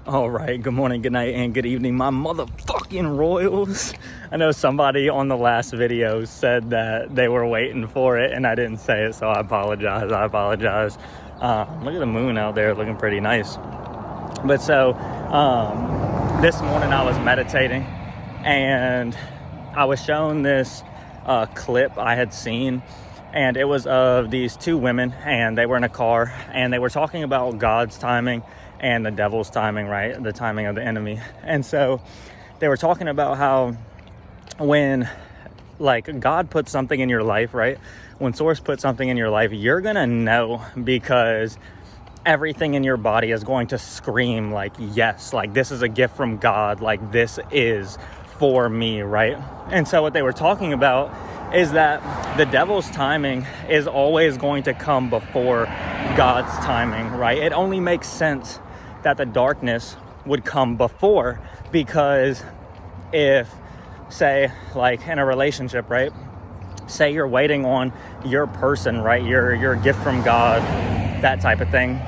All right, good morning, good night, and good evening, my motherfucking Royals. I know somebody on the last video said that they were waiting for it, and I didn't say it, so I apologize. Look at the moon out there looking pretty nice. But so, this morning I was meditating, and I was shown this clip I had seen, and it was of these two women, and they were in a car, and they were talking about God's timing and the devil's timing, right? The timing of the enemy. And so they were talking about how when God puts something in your life, right? When Source puts something in your life, you're gonna know, because everything in your body is going to scream yes, this is a gift from God, this is for me, right? And so what they were talking about is that the devil's timing is always going to come before God's timing, right? It only makes sense that the darkness would come before, because if, say, in a relationship, right? Say you're waiting on your person, right? Your gift from God, that type of thing.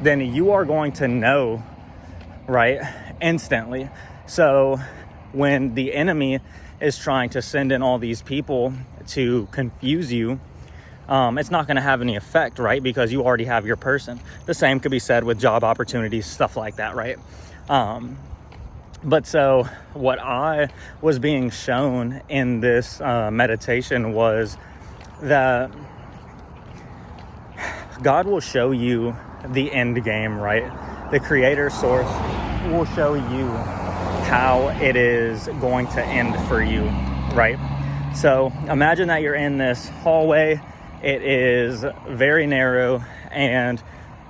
Then you are going to know, right? Instantly. So when the enemy is trying to send in all these people to confuse you, it's not going to have any effect, right? Because you already have your person. The same could be said with job opportunities, stuff like that, right? But so what I was being shown in this meditation was that God will show you the end game, right? The creator Source will show you how it is going to end for you, right? So imagine that you're in this hallway. It is very narrow, and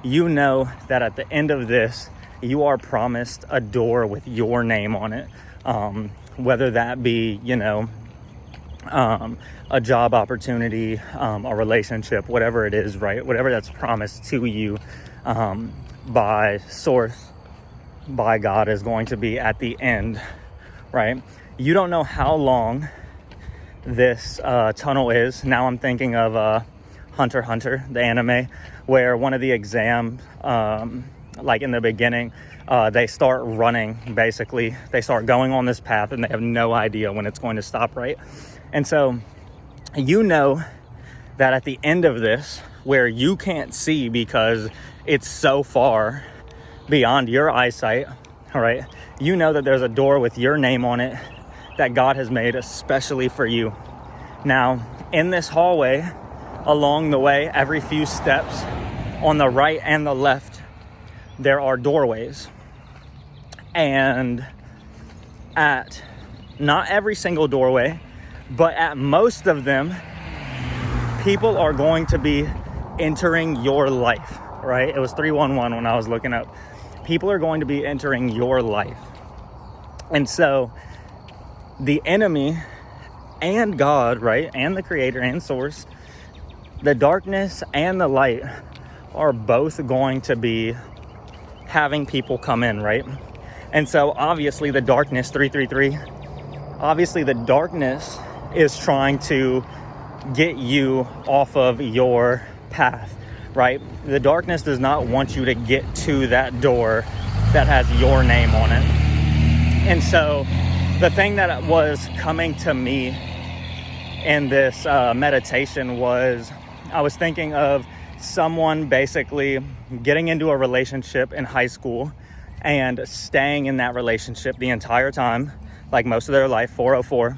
you know that at the end of this, you are promised a door with your name on it. Whether that be, a job opportunity, a relationship, whatever it is, right? Whatever that's promised to you by Source, by God, is going to be at the end, right? You don't know how long this tunnel is. Now I'm thinking of Hunter x Hunter, the anime, where one of the exams, in the beginning, they start running, basically. They start going on this path, and they have no idea when it's going to stop, right? And so you know that at the end of this, where you can't see because it's so far beyond your eyesight, all right, you know that there's a door with your name on it that God has made especially for you. Now, in this hallway, along the way, every few steps, on the right and the left, there are doorways. And at not every single doorway, but at most of them, people are going to be entering your life, right? It was 311 when I was looking up. People are going to be entering your life. And so the enemy and God, right, and the creator and Source, the darkness and the light are both going to be having people come in, right? And so obviously the darkness, 333, obviously the darkness is trying to get you off of your path, right? The darkness does not want you to get to that door that has your name on it. And so the thing that was coming to me in this meditation was, I was thinking of someone basically getting into a relationship in high school and staying in that relationship the entire time, like most of their life, 404,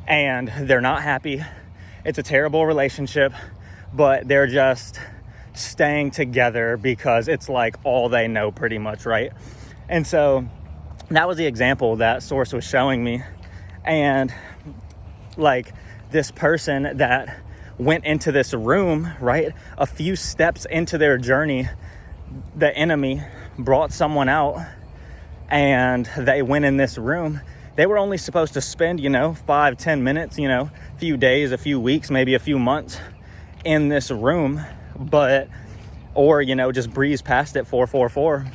and they're not happy. It's a terrible relationship, but they're just staying together because it's all they know pretty much, right? And so that was the example that Source was showing me. And this person that went into this room, right, a few steps into their journey, the enemy brought someone out and they went in this room. They were only supposed to spend, 5-10 minutes, a few days, a few weeks, maybe a few months in this room, or just breeze past it, 444.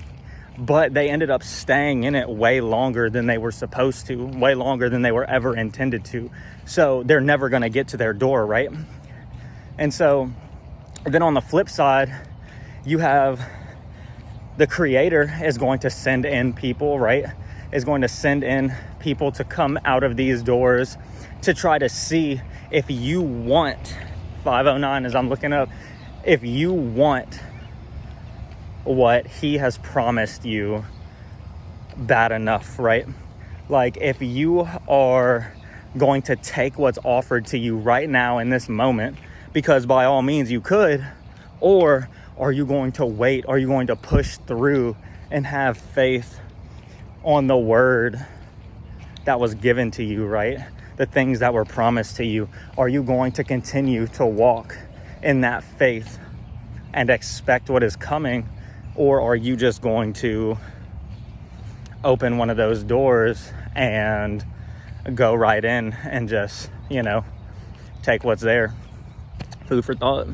But they ended up staying in it way longer than they were supposed to, way longer than they were ever intended to. So they're never going to get to their door, right? And so then on the flip side, you have the Creator is going to send in people, right? Is going to send in people to come out of these doors to try to see if you want 509, as I'm looking up, if you want what he has promised you bad enough, right? Like, if you are going to take what's offered to you right now in this moment, because by all means you could, or are you going to wait? Are you going to push through and have faith on the word that was given to you, right? The things that were promised to you. Are you going to continue to walk in that faith and expect what is coming? Or are you just going to open one of those doors and go right in and just, take what's there? Food for thought.